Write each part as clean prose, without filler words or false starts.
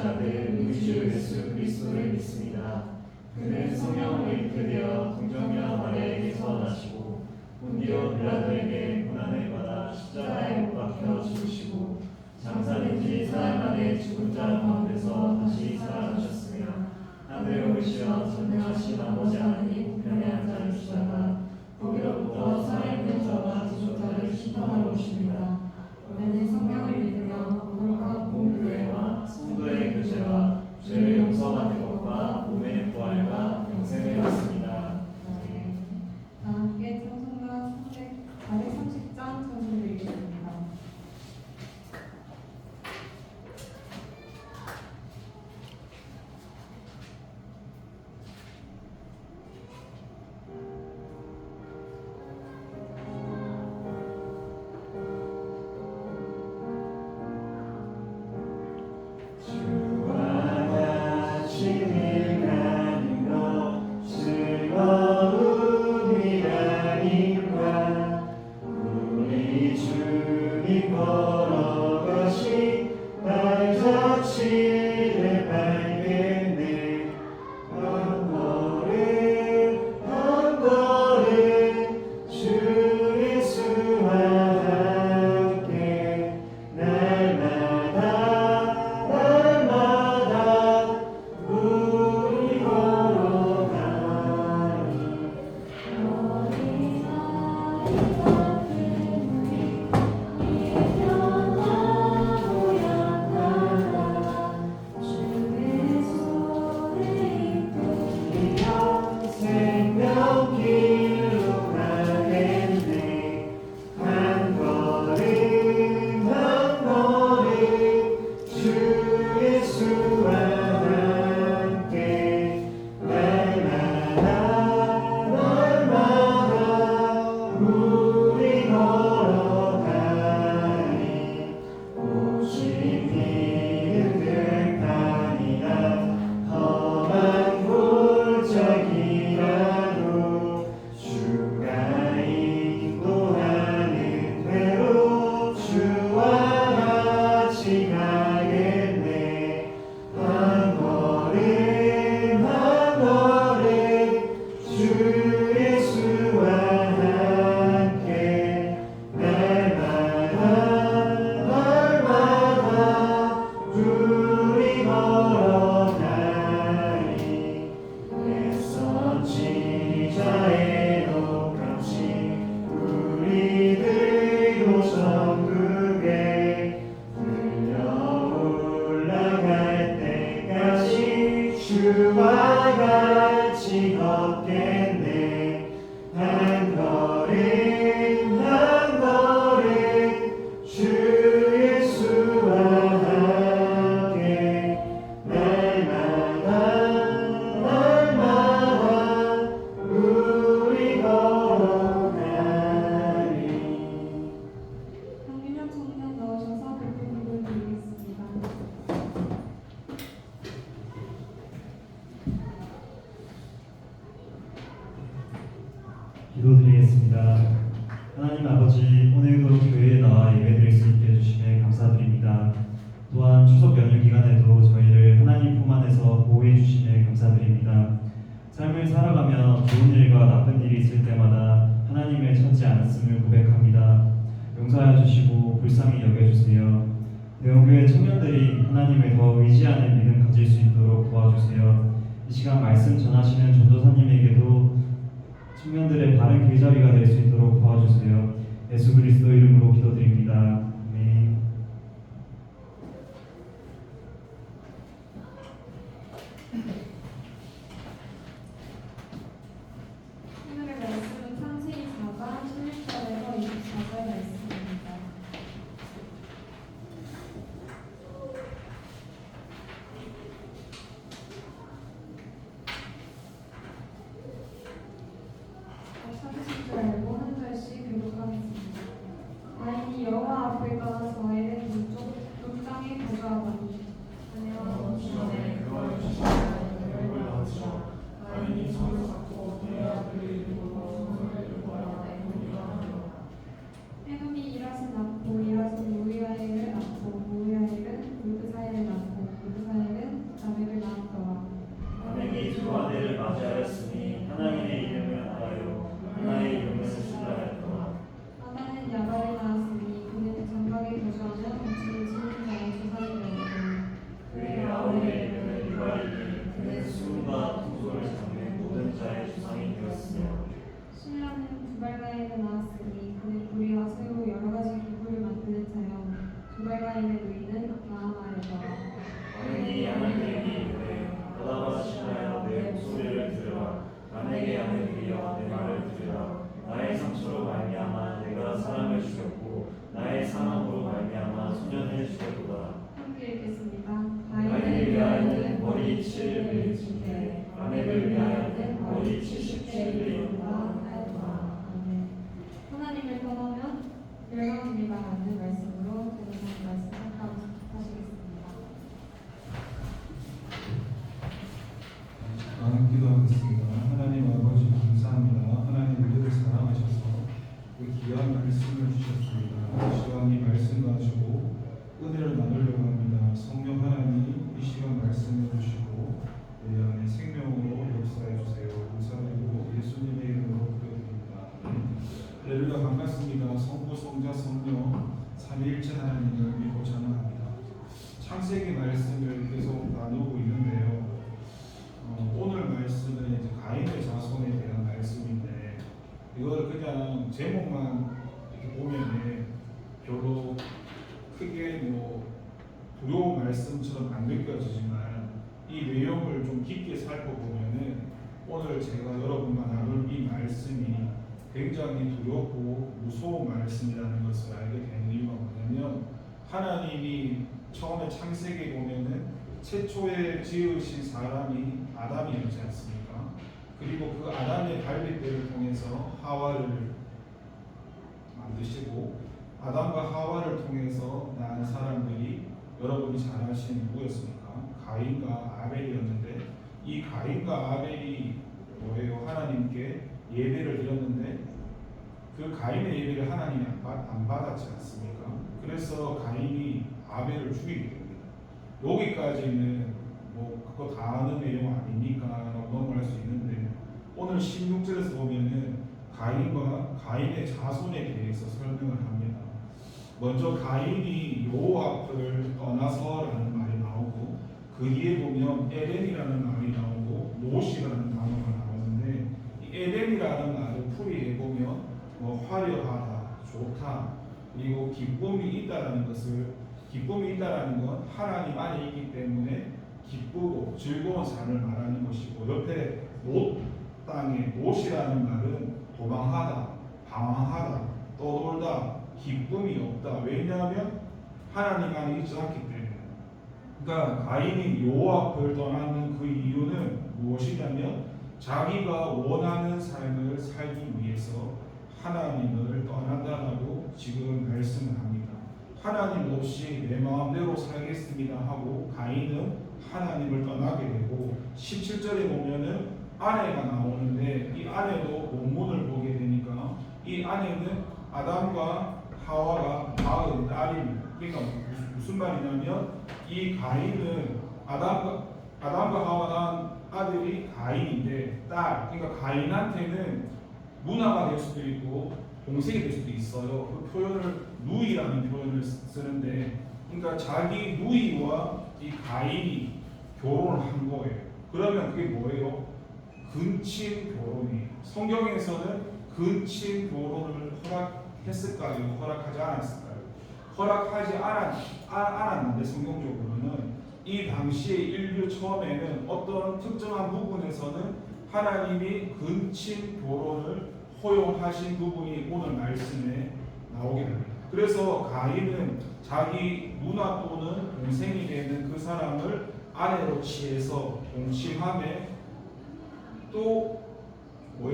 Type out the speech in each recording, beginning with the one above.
아들 우리 주 예수 그리스도를 믿습니다. 그는 성령으로 잉태되어 동정녀 마리아에게서 나시고 본디오 빌라도에게 고난을 받아 십자가에 못 박혀 죽으시고 장사된 지 사흘 만에 죽은 자 가운데서 다시 살아나셨으며 하늘에 오르시어 전능하신 아버지 하나님 우편에 앉아 계시다가 거기로부터 살아있는 자와 죽은 자를 심판하러 오십니다. 너는 성령을 믿으며 거룩한 공교회와 성도의 교제와 죄를 용서받는 것과 몸의 부활과 영생을 받습니다. 다 함께 찬송가 430장 찬송드리겠습니다. 주와 같이 걷겠네. 한 걸음 한 걸음 주 예수와 함께 날마다 날마다 우리 걸어가리. 한민혁 청년 넣으셔서 부부를 드리겠습니다. 기도드리겠습니다. 하나님 아버지, 오늘도 교회에 나와 예배드릴 수 있게 해주심에 감사드립니다. 또한 추석 연휴 기간에도 저희를 하나님 품 안에서 보호해 주심에 감사드립니다. 삶을 살아가며 좋은 일과 나쁜 일이 있을 때마다 하나님을 찾지 않았음을 고백합니다. 용서하여 주시고 불쌍히 여겨주세요. 대원교회 청년들이 하나님을 더 의지하는 믿음 가질 수 있도록 도와주세요. 이 시간 말씀 전하시는 전도사님에게도 청년들의 바른 길잡이가 될 수 있도록 도와주세요. 예수 그리스도 이름으로 기도드립니다. 아멘. 오늘의 말씀은 창세기 4장 16절에서 24절 말씀입니다. 찾으실 줄 알고 한 절씩 교독하겠습니다. 아인이 여호와 앞에 에브라임의 누이는 나아마여더라. 왕이 양을 드리기 이르되 받아받으시나요 내 목소리를 들으라. 남에게 양을 드리여 내 말을 들으라. 나의 상처로 말미암아 내가 사람을 죽였고 나의 사망으로 말미암아 소년을 죽였도다. 함께 읽겠습니다. 가인을 위하여는 머리 7을 지되 라멕을 위하여는 머리 77을 이룬다 하였더라. 아멘. 하나님을 떠나면 멸망합니다라는 말씀으로 제가 말씀 하시겠습니다. 기도하겠습니다. 하나님 아버지 감사합니다. 하나님 우리를 사랑하셔서 그 귀한 말씀을 주셨습니다. 이 시간 이 말씀 가지고 은혜를 나누려고 합니다. 성령 하나님 이 시간 말씀해 주시고 우리 안에 생명으로 역사해 주세요. 감사드리고 예수님의 이름으로 기도드립니다. 할렐루야. 반갑습니다. 성부 성자 성령 삼위일체 하나님을 믿고 전합니다. 창세기 말씀을 계속 나누고 있는데요. 오늘 말씀은 이제 가인의 자손에 대한 말씀인데 이걸 그냥 제목만 이렇게 보면은 별로 크게 뭐 두려운 말씀처럼 안 느껴지지만 이 내용을 좀 깊게 살펴보면은 오늘 제가 여러분과 나눌 이 말씀이 굉장히 두렵고 무서운 말씀이라는 것을 알게 된 이유가 뭐냐면 하나님이 처음에 창세기에 보면은 최초에 지으신 사람이 아담이었지 않습니까? 그리고 그 아담의 발밑대를 통해서 하와를 만드시고 아담과 하와를 통해서 낳은 사람들이 여러분이 잘 아시는 누구였습니까? 가인과 아벨이었는데 이 가인과 아벨이 뭐예요? 하나님께 예배를 드렸는데 그 가인의 예배를 하나님이 안 받았지 않습니까? 그래서 가인이 아벨을 죽이게 됩니다. 여기까지는 뭐 그거 다 아는 내용 아닙니까? 라고 넘어갈 수 있는데 오늘 16절에서 보면은 가인과 가인의 자손에 대해서 설명을 합니다. 먼저 가인이 여호와 앞을 떠나서라는 말이 나오고 그 뒤에 보면 에덴이라는 말이 나오고 롯이라는 단어가 나오는데 이 에덴이라는 말을 풀이해 보면 뭐 화려하다, 좋다, 그리고 기쁨이 있다라는 건 하나님 안에 있기 때문에 기쁘고 즐거운 삶을 말하는 것이고 옆에 롯 땅에 롯이라는 말은 도망하다, 방황하다, 떠돌다, 기쁨이 없다. 왜냐하면 하나님 안에 있지 않기 때문에. 그러니까 가인이 여호와 앞을 떠나는 그 이유는 무엇이냐면 자기가 원하는 삶을 살기 위해서 하나님을 떠난다라고 지금 말씀을 합니다. 하나님 없이 내 마음대로 살겠습니다 하고 가인은 하나님을 떠나게 되고 17절에 보면은 아내가 나오는데 이 아내도 본문을 보게 되니까 이 아내는 아담과 하와가 낳은 딸입니다. 그러니까 무슨 말이냐면 이 가인은 아담과 하와가 낳은 아들이 가인인데 딸, 그러니까 가인한테는 누나가 될 수도 있고 동생이 될 수도 있어요. 그 표현을 누이라는 표현을 쓰는데, 그러니까 자기 누이와 이 가인이 결혼을 한 거예요. 그러면 그게 뭐예요? 근친 결혼이에요. 성경에서는 근친 결혼을 허락했을까요? 허락하지 않았을까요? 허락하지 않았는데 성경적으로는 이 당시에 인류 처음에는 어떤 특정한 부분에서는 하나님이 근친 결혼을 허용하신 부분이 오늘 말씀에 나오게 됩니다. 그래서 가인은 자기 누나 또는 동생이 되는 그 사람을 아내로 취해서 동침함에 또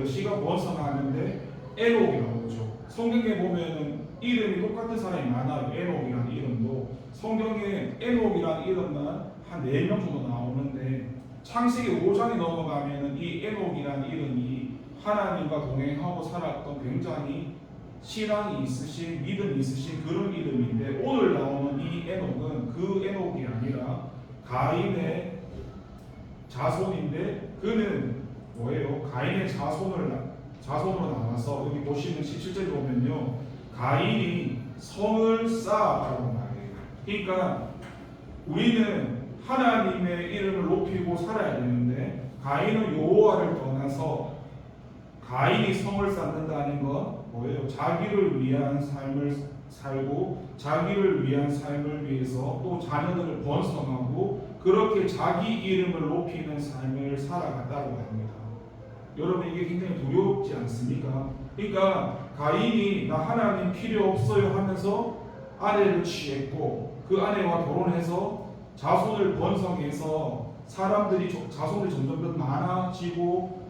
시가 번성하는데 에녹이 나오죠. 성경에 보면은 이름이 똑같은 사람이 많아요. 에녹이라는 이름도 성경에 에녹이라는 이름만 한 4명 정도 나오는데 창세기 5장에 넘어가면은 이 에녹이라는 이름이 하나님과 동행하고 살았던 굉장히 신앙이 있으신, 믿음이 있으신 그런 이름인데 오늘 나오는 이 에녹은 그 에녹이 아니라 가인의 자손인데 그는 뭐예요? 가인의 자손으로 나와서 여기 보시면 17절에 보면요, 가인이 성을 쌓았다고 말해요. 그러니까 우리는 하나님의 이름을 높이고 살아야 되는데 가인은 여호와를 떠나서 가인이 성을 쌓는다는 건 뭐예요? 자기를 위한 삶을 살고 자기를 위한 삶을 위해서 또 자녀들을 번성하고 그렇게 자기 이름을 높이는 삶을 살아간다고 합니다. 여러분 이게 굉장히 두렵지 않습니까? 그러니까 가인이 나 하나님 필요 없어요 하면서 아내를 취했고 그 아내와 결혼해서 자손을 번성해서 자손이 점점 더 많아지고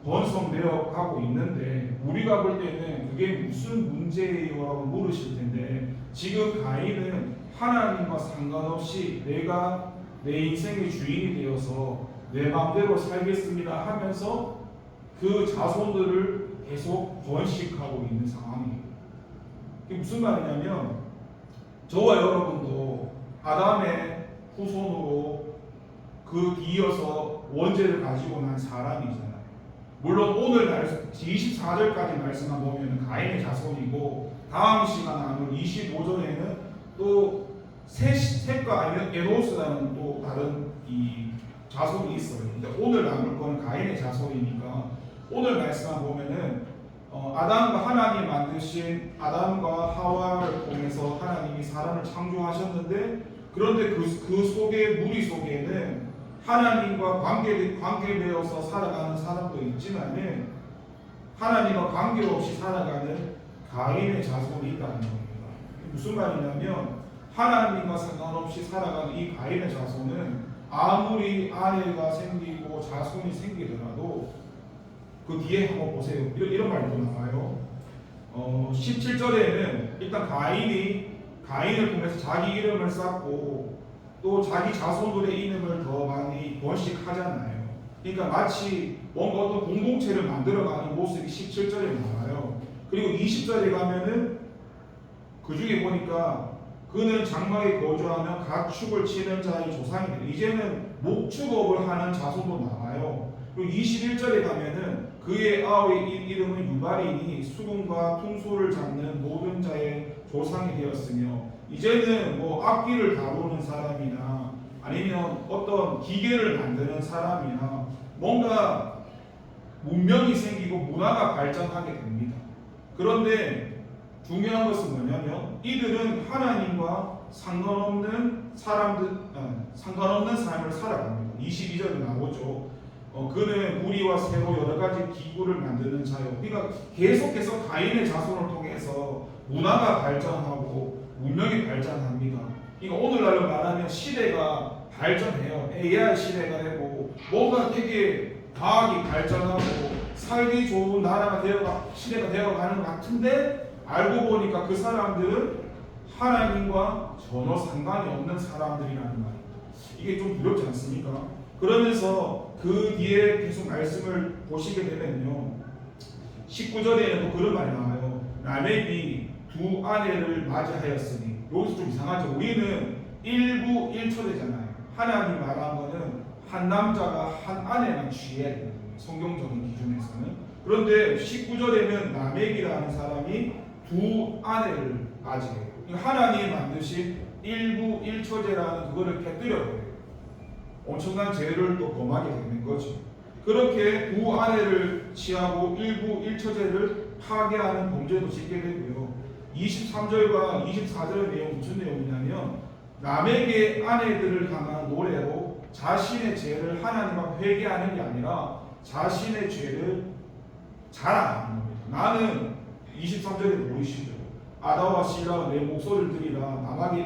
번성되어 가고 있는데 우리가 볼 때는 그게 무슨 문제예요? 라고 물으실 텐데 지금 가인은 하나님과 상관없이 내가 내 인생의 주인이 되어서 내 마음대로 살겠습니다 하면서 그 자손들을 계속 번식하고 있는 상황이에요. 그게 무슨 말이냐면 저와 여러분도 아담의 후손으로 그 뒤이어서 원죄를 가지고 난 사람이잖아요. 물론 오늘 24절까지 말씀만 보면 가인의 자손이고 다음 시간 나눌 25절에는 또 셋과 아니면 에노스라는 또 다른 이 자손이 있어요. 근데 오늘 나눌 건 가인의 자손이니까 오늘 말씀만 보면은 아담과 하나님 만드신 아담과 하와를 통해서 하나님이 사람을 창조하셨는데 그런데 그 속에 무리 속에는 하나님과 관계되어서 살아가는 사람도 있지만은 하나님과 관계없이 살아가는 가인의 자손이 있다는 겁니다. 무슨 말이냐면 하나님과 상관없이 살아가는 이 가인의 자손은 아무리 아내가 생기고 자손이 생기더라도 그 뒤에 한번 보세요. 이런 말도 나와요. 17절에는 일단 가인을 통해서 자기 이름을 쌓고 또 자기 자손들의 이름을 더 많이 번식하잖아요. 그러니까 마치 뭔가 어떤 공동체를 만들어가는 모습이 17절에 나와요. 그리고 20절에 가면은 그 중에 보니까 그는 장막에 거주하며 가축을 치는 자의 조상이 돼. 이제는 목축업을 하는 자손도 나와요. 그리고 21절에 가면은 그의 아우의 이름은 유발이니 수금과 퉁소를 잡는 모든 자의 조상이 되었으며 이제는 뭐 악기를 다루는 사람이나 아니면 어떤 기계를 만드는 사람이나 뭔가 문명이 생기고 문화가 발전하게 됩니다. 그런데 중요한 것은 뭐냐면 이들은 하나님과 상관없는 삶을 살아갑니다. 22절에 나오죠. 그는 우리와 새로 여러 가지 기구를 만드는 자요. 그러니까 계속해서 가인의 자손을 통해서 문화가 발전하고 문명이 발전합니다. 그러니까 오늘날로 말하면 시대가 발전해요. AI 시대가 되고 뭔가 되게 과학이 발전하고 살기 좋은 나라가 시대가 되어가는 것 같은데 알고 보니까 그 사람들은 하나님과 전혀 상관이 없는 사람들이라는 말입니다. 이게 좀 두렵지 않습니까? 그러면서 그 뒤에 계속 말씀을 보시게 되면요 19절에는 또 그런 말이 나와요. 라멕이 두 아내를 맞이하였으니 여기서 좀 이상하죠. 우리는 일부 1초대잖아요. 하나님 말한 거는 한 남자가 한 아내만 취해야 되는 거예요. 성경적인 기준에서는. 그런데 19절에는 라멕이라는 사람이 두 아내를 맞이해요. 하나님이 만드신 일부 1초제라는 그거를 깨뜨려버려요. 엄청난 죄를 또 범하게 되는 거죠. 그렇게 두 아내를 취하고 일부 1처제를 파괴하는 범죄도 짓게 되고요. 23절과 24절의 내용 무슨 내용이냐면 남에게 아내들을 향한 노래로 자신의 죄를 하나님 앞에 회개하는 게 아니라 자신의 죄를 자랑하는 겁니다. 나는 23절에 보이시죠? 아다와 실라 내 목소리를 들이라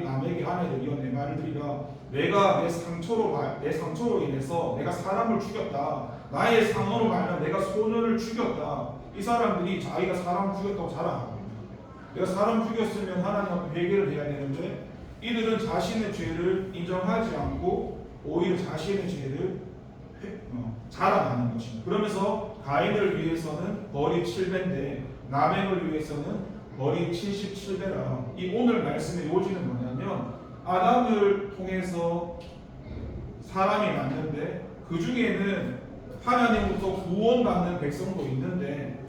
남에게 아내들이여 내 말을 들이라 내가 내 상처로 인해서 내가 사람을 죽였다. 나의 상어로 말하면 내가 소년을 죽였다. 이 사람들이 자기가 사람을 죽였다고 자랑합니다. 내가 사람 죽였으면 하나님 앞에 회개를 해야 되는데 이들은 자신의 죄를 인정하지 않고 오히려 자신의 죄를 자랑하는 것입니다. 그러면서 가인을 위해서는 벌이 7배인데 라멕을 위해서는 벌이 77배라. 이 오늘 말씀의 요지는 뭐냐면 아담을 통해서 사람이 났는데 그 중에는 하나님으로부터 구원받는 백성도 있는데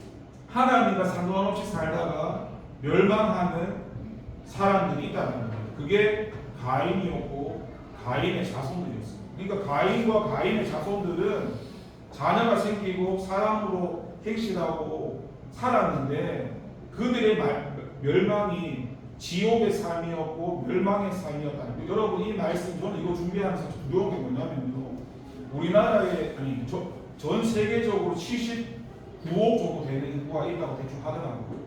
하나님과 상관없이 살다가 멸망하는 사람들이 있다는 거예요. 그게 가인이었고 가인의 자손들이었어요. 그러니까 가인과 가인의 자손들은 자녀가 생기고 사람으로 행실하고 살았는데 그들의 멸망이 지옥의 삶이었고 멸망의 삶이었다. 여러분 이 말씀 저는 이거 준비하면서 두려운 게 뭐냐면요. 우리나라에 전 세계적으로 79억 정도 되는 인구가 있다고 대충 하더라고요.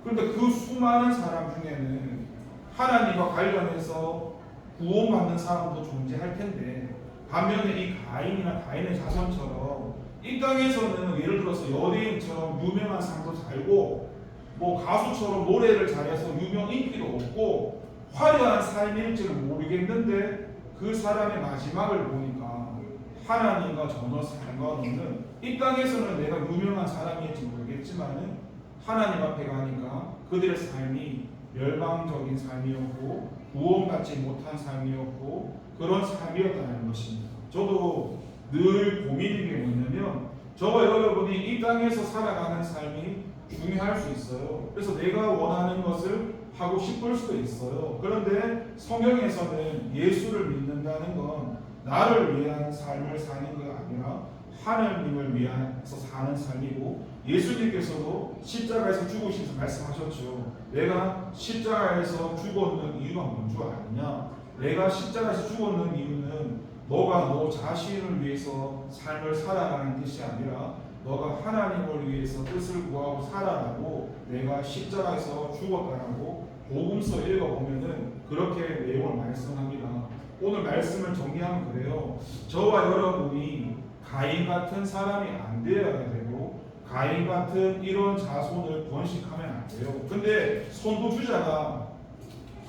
그런데 그 수많은 사람 중에는 하나님과 관련해서 구원받는 사람도 존재할 텐데 반면에 이 가인이나 가인의 자손처럼 이 땅에서는 예를 들어서 연예인처럼 유명한 삶도 살고 뭐 가수처럼 노래를 잘해서 유명 인기도 없고 화려한 삶일지는 모르겠는데 그 사람의 마지막을 보니까 하나님과 전혀 상관없는 이 땅에서는 내가 유명한 사람일지 모르겠지만은 하나님 앞에 가니까 그들의 삶이 멸망적인 삶이었고 구원받지 못한 삶이었고 그런 삶이었다는 것입니다. 저도 늘 고민인 게 뭐냐면 저와 여러분이 이 땅에서 살아가는 삶이 중요할 수 있어요. 그래서 내가 원하는 것을 하고 싶을 수도 있어요. 그런데 성경에서는 예수를 믿는다는 건 나를 위한 삶을 사는 게 아니라 하나님을 위해서 사는 삶이고 예수님께서도 십자가에서 죽으시면서 말씀하셨죠. 내가 십자가에서 죽었는 이유가 뭔 줄 아느냐? 내가 십자가에서 죽었는 이유는 너가 너 자신을 위해서 삶을 살아가는 뜻이 아니라 너가 하나님을 위해서 뜻을 구하고 살아라고 내가 십자가에서 죽었다라고 복음서 읽어보면은 그렇게 내용을 말씀합니다. 오늘 말씀을 정리하면 그래요. 저와 여러분이 가인 같은 사람이 안 되어야 되고 가인 같은 이런 자손을 번식하면 안 돼요. 근데 선도주자가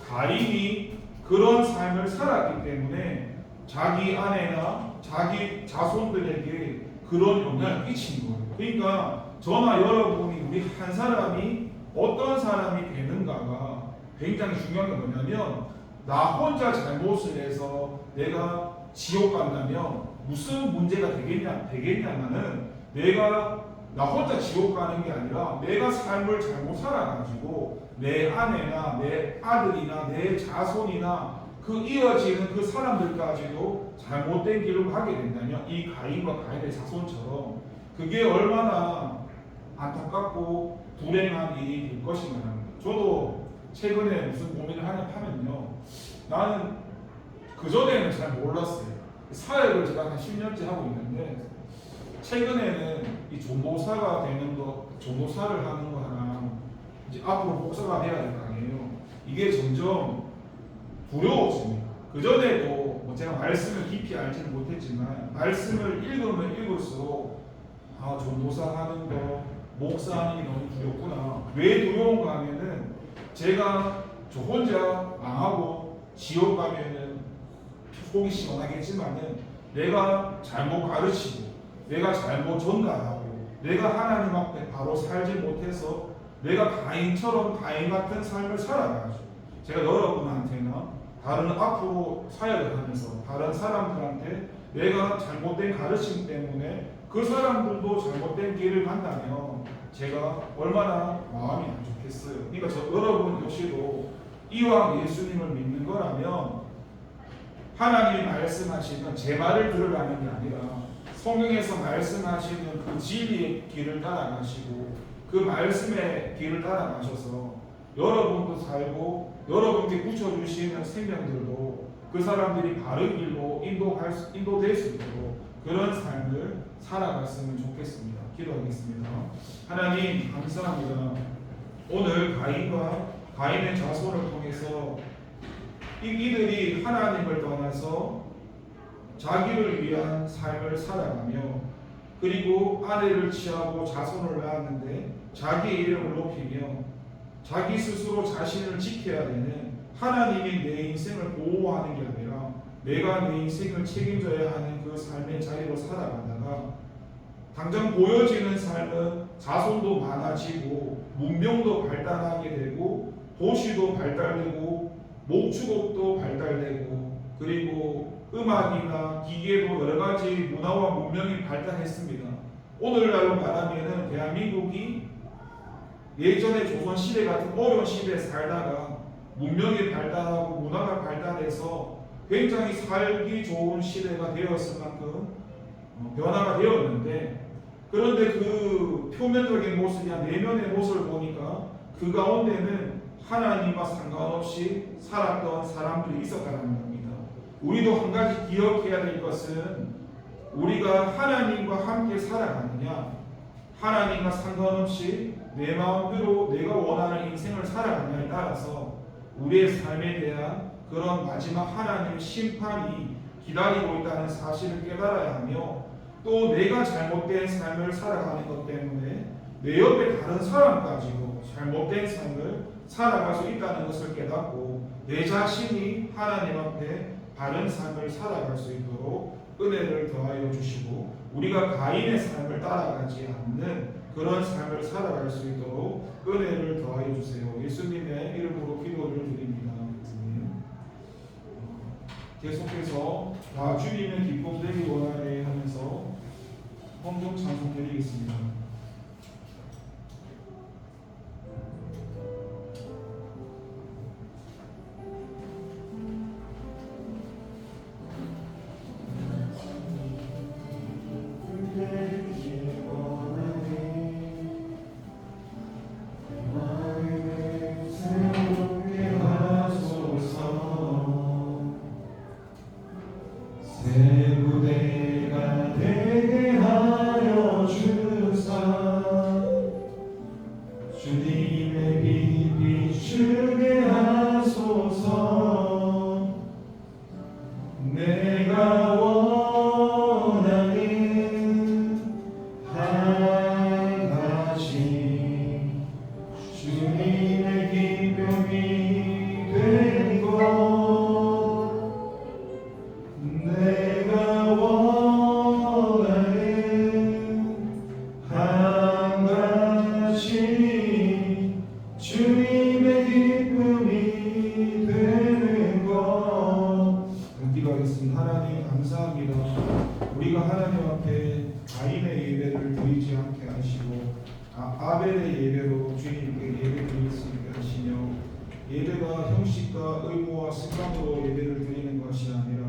가인이 그런 삶을 살았기 때문에 자기 아내나 자기 자손들에게 그런 영향을 끼친 거예요. 그러니까 저나 여러분이 우리 한 사람이 어떤 사람이 되는가가 굉장히 중요한 게 뭐냐면 나 혼자 잘못을 해서 내가 지옥 간다면 무슨 문제가 되겠냐면은 내가 나 혼자 지옥 가는 게 아니라 내가 삶을 잘못 살아가지고 내 아내나 내 아들이나 내 자손이나 그 이어지는 그 사람들까지도 잘못된 길로 가게 된다면 이 가인과 가인의 자손처럼 그게 얼마나 안타깝고 불행한 일이 될 것인가 합니다. 저도 최근에 무슨 고민을 하면요. 나는 그전에는 잘 몰랐어요. 사역을 제가 한 10년째 하고 있는데 최근에는 이 전도사가 되는 거, 전도사를 하는 거랑 이제 앞으로 목사가 돼야 될 거 아니에요. 이게 점점 두려워집니다. 그전에도 뭐 제가 말씀을 깊이 알지는 못했지만 말씀을 읽으면 읽을수록 전도사 하는 거, 목사 하는 게 너무 두렵구나. 왜 두려운가 하면은 제가 저 혼자 망하고 지옥 가면은 속이 시원하겠지만은 내가 잘못 가르치고 내가 잘못 전달하고 내가 하나님 앞에 바로 살지 못해서 내가 가인처럼 가인 같은 삶을 살아가지고 제가 여러분한테나 다른 앞으로 사역을 하면서 다른 사람들한테 내가 잘못된 가르침 때문에 그 사람들도 잘못된 길을 간다면 제가 얼마나 마음이 안 좋겠어요. 그러니까 여러분 역시도 이왕 예수님을 믿는 거라면 하나님이 말씀하시는 제 말을 들으라는 게 아니라 성경에서 말씀하시는 그 진리의 길을 따라가시고 그 말씀의 길을 따라가셔서 여러분도 살고 여러분께 붙여주시는 생명들도 그 사람들이 바른 길로 인도될 수 있도록 그런 삶을 살아갔으면 좋겠습니다. 기도하겠습니다. 하나님 감사합니다. 오늘 가인과 가인의 자손을 통해서 이들이 하나님을 떠나서 자기를 위한 삶을 살아가며 그리고 아내를 취하고 자손을 낳았는데 자기의 이름을 높이며 자기 스스로 자신을 지켜야 되는 하나님이 내 인생을 보호하는 게 아니라 내가 내 인생을 책임져야 하는 그 삶의 자리로 살아가다가 당장 보여지는 삶은 자손도 많아지고 문명도 발달하게 되고 도시도 발달되고 목축업도 발달되고 그리고 음악이나 기계도 여러 가지 문화와 문명이 발달했습니다. 오늘날로 말하면은 대한민국이 예전의 조선 시대 같은 어려운 시대에 살다가 문명이 발달하고 문화가 발달해서 굉장히 살기 좋은 시대가 되었을 만큼 변화가 되었는데 그런데 그 표면적인 모습이나 내면의 모습을 보니까 그 가운데는 하나님과 상관없이 살았던 사람들이 있었다는 겁니다. 우리도 한 가지 기억해야 될 것은 우리가 하나님과 함께 살아가느냐, 하나님과 상관없이 내 마음대로 내가 원하는 인생을 살아가느냐에 따라서 우리의 삶에 대한 그런 마지막 하나님의 심판이 기다리고 있다는 사실을 깨달아야 하며, 또 내가 잘못된 삶을 살아가는 것 때문에 내 옆에 다른 사람까지도 잘못된 삶을 살아갈 수 있다는 것을 깨닫고 내 자신이 하나님 앞에 바른 삶을 살아갈 수 있도록 은혜를 더하여 주시고, 우리가 가인의 삶을 따라가지 않는 그런 삶을 살아갈 수 있도록 은혜를 더하여 주세요. 예수님의 이름으로 기도를 드립니다. 계속해서 다 주님의 기쁨 되기 원하네 하면서 헌금 찬송 드리겠습니다. 새 무대가 되게 하여 주사 주님의 빛 비추게 하소서. 내가 원하는 한 가지 주님의 기쁨이 된 것, 내가 원하는 한 가지 주님의 기쁨이 되는 것. 기도하겠습니다. 하나님 감사합니다. 우리가 하나님 앞에 가인의 예배를 드리지 않게 하시고 아벨의 예배로 주님께 예배 드릴 수 있게 하시며, 예배가 형식과 의무와 습관으로 예배를 드리는 것이 아니라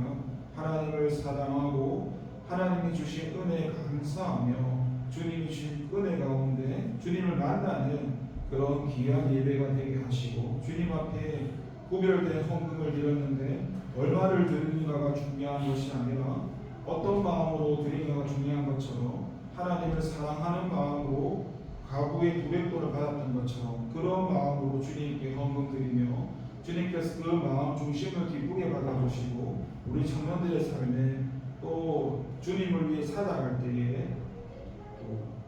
하나님을 사랑하고 하나님이 주신 은혜에 감사하며 주님이 주신 은혜 가운데 주님을 만나는 그런 귀한 예배가 되게 하시고, 주님 앞에 구별된 헌금을 드렸는데 얼마를 드리는가가 중요한 것이 아니라 어떤 마음으로 드리는가가 중요한 것처럼, 하나님을 사랑하는 마음으로 가구의 200도를 받았던 것처럼 그런 마음으로 주님께 헌금 드리며, 주님께서 그 마음 중심을 기쁘게 받아주시고 우리 청년들의 삶에 또 주님을 위해 살아갈 때에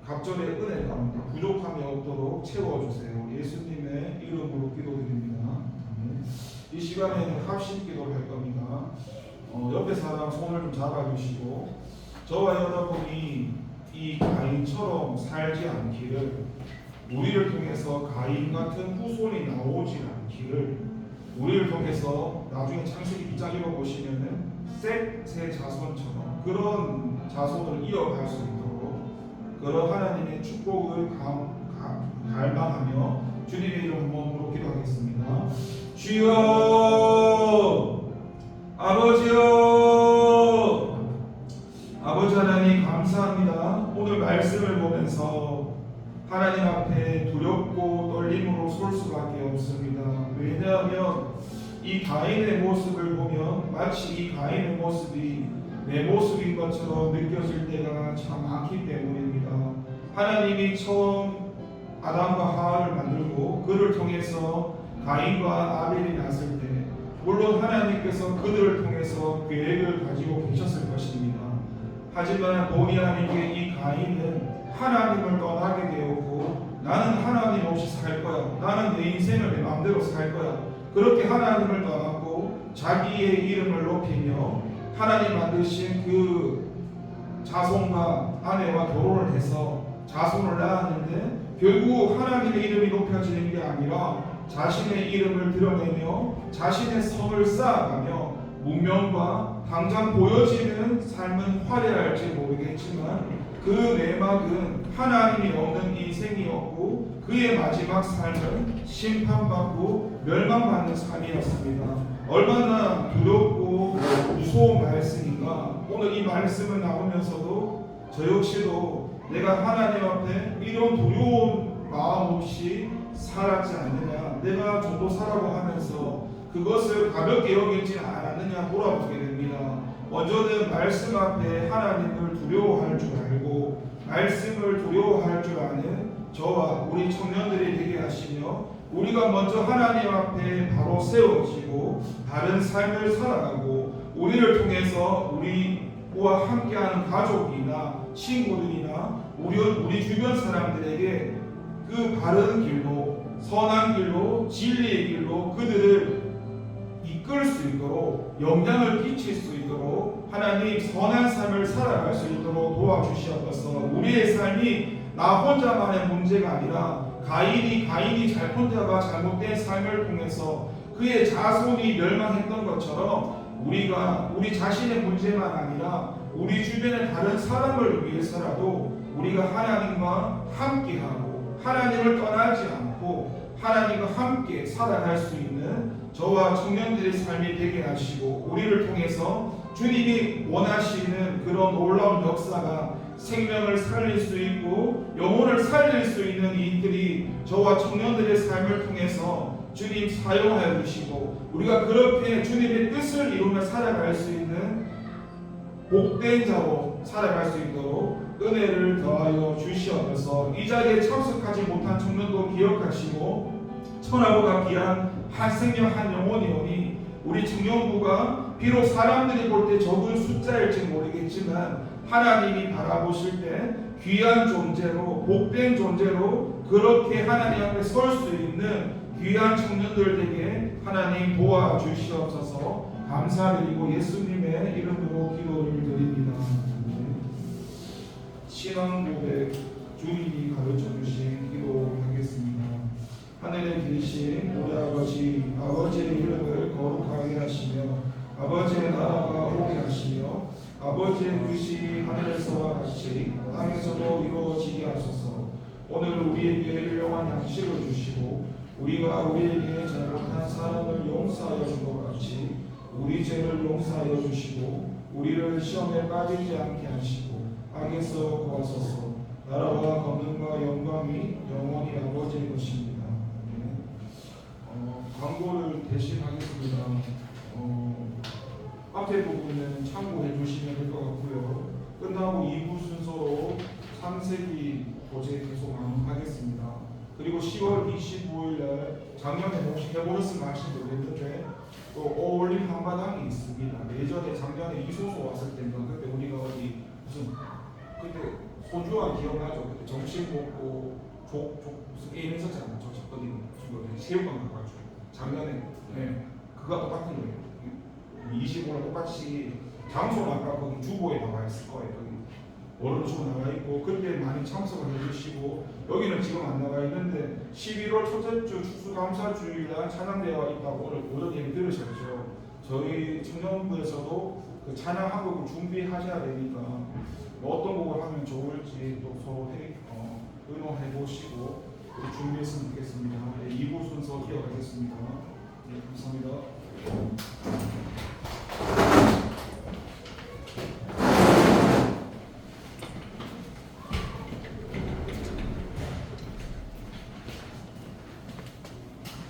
각절의 은혜 가운데 부족함이 없도록 채워주세요. 예수님의 이름으로 기도드립니다. 이 시간에는 합심 기도를 할 겁니다. 옆에 사람 손을 좀 잡아주시고, 저와 여러분이 이 가인처럼 살지 않기를, 우리를 통해서 가인 같은 후손이 나오지 않기를, 우리를 통해서 나중에 창세기 2장 읽어보시면은 셋의 자손처럼 그런 자손을 이어갈 수 있도록 그런 하나님의 축복을 갈망하며 주님의 이름 한번 기도하겠습니다. 주여, 아버지여, 아버지 하나님 감사합니다. 오늘 말씀을 보면서 하나님 앞에 두렵고 떨림으로 설 수밖에 없습니다. 왜냐하면 이 가인의 모습을 보면 마치 이 가인의 모습이 내 모습인 것처럼 느껴질 때가 참 많기 때문입니다. 하나님이 처음 아담과 하와를 만들고 그를 통해서 가인과 아벨이 났을 때 물론 하나님께서 그들을 통해서 계획을 가지고 계셨을 것입니다. 하지만 본의 아니게 이 가인은 하나님을 떠나게 되었고, 나는 하나님 없이 살 거야, 나는 내 인생을 내 마음대로 살 거야, 그렇게 하나님을 떠났고 자기의 이름을 높이며 하나님 만드신 그 자손과 아내와 결혼을 해서 자손을 낳았는데, 결국 하나님의 이름이 높여지는 게 아니라 자신의 이름을 드러내며 자신의 성을 쌓아가며 문명과 당장 보여지는 삶은 화려할지 모르겠지만 그 내막은 하나님이 없는 인생이었고, 그의 마지막 삶은 심판받고 멸망받는 삶이었습니다. 얼마나 두렵고 무서운 말씀인가. 오늘 이 말씀을 나오면서도 저 역시도 내가 하나님 앞에 이런 두려운 마음 없이 살았지 않느냐, 내가 전도사라고 하면서 그것을 가볍게 여기지 않았느냐 돌아보게 됩니다. 먼저는 말씀 앞에 하나님을 두려워할 줄 알고 말씀을 두려워할 줄 아는 저와 우리 청년들이 되게 하시며, 우리가 먼저 하나님 앞에 바로 세워지고 바른 삶을 살아가고 우리를 통해서 우리와 함께하는 가족이나 친구들이나 우리 주변 사람들에게 그 바른 길로, 선한 길로, 진리의 길로 그들을 이끌 수 있도록, 영향을 끼칠 수 있도록 하나님 선한 삶을 살아갈 수 있도록 도와주시옵소서. 우리의 삶이 나 혼자만의 문제가 아니라 가인이 혼자가 잘못된 삶을 통해서 그의 자손이 멸망했던 것처럼 우리가 우리 자신의 문제만 아니라 우리 주변의 다른 사람을 위해서라도 우리가 하나님과 함께하고 하나님을 떠나지 않고 하나님과 함께 살아갈 수 있는 저와 청년들의 삶이 되게 하시고, 우리를 통해서 주님이 원하시는 그런 놀라운 역사가 생명을 살릴 수 있고 영혼을 살릴 수 있는 일들이 저와 청년들의 삶을 통해서 주님 사용하여 주시고, 우리가 그렇게 주님의 뜻을 이루며 살아갈 수 있는 복된 자로 살아갈 수 있도록 은혜를 더하여 주시옵소서. 이 자리에 참석하지 못한 청년도 기억하시고, 천하보다 귀한 한 생명 한 영혼이 오니 우리 청년부가 비록 사람들이 볼 때 적은 숫자일지 모르겠지만 하나님이 바라보실 때 귀한 존재로, 복된 존재로 그렇게 하나님 앞에 설 수 있는 귀한 청년들에게 하나님 도와주시옵소서. 감사드리고 예수님의 이름으로 기도를 드립니다. 신앙 고백 주님이 가르쳐 주신 기도하겠습니다. 하늘에 계신 우리 아버지, 아버지의 이름을 거룩하게 하시며 아버지의 나라가 오게 하시며 아버지의 뜻이 하늘에서와 같이 땅에서도 이루어지게 하소서. 오늘 우리에게 일용할 양식을 주시고 우리가 우리에게 잘못한 사람을 용서하여 준 것 같이 우리 죄를 용서하여 주시고 우리를 시험에 빠지지 않게 하시고 악에서 구하소서. 나라와 권능과 영광이 영원히 아버지의 것입니다. 광고를 대신하겠습니다. 앞에 부분은 참고해 주시면 될 것 같고요. 끝나고 2부 순서로 3세기 도제 계속 하겠습니다. 그리고 10월 25일 날 작년에 혹시 해보셨으면 말씀 드렸는데 또 어울림 한마당이 있습니다. 예전에 작년에 이소소 왔을 때인가 그때 우리가 어디 무슨 그때 소주와 기억나죠? 그때 점심 먹고 무슨 게임 했었잖아요. 저 어디 체육관 가가지고 작년에 그거 똑같은 거예요. 25일 똑같이 장소는 아까 거기 주보에 나와 있을 거예요. 여기 월요일로 나와 있고 그때 많이 참석을 해주시고, 여기는 지금 안 나와 있는데 11월 첫째 주 추수감사주일날 찬양대회가 있다고 오늘 오전 얘기 들으셨죠. 저희 청년부에서도 그 찬양 한 곡을 준비하셔야 되니까 뭐 어떤 곡을 하면 좋을지 또 서로 의논해 보시고 준비했으면 좋겠습니다. 2부 순서 이어가겠습니다. 네, 감사합니다.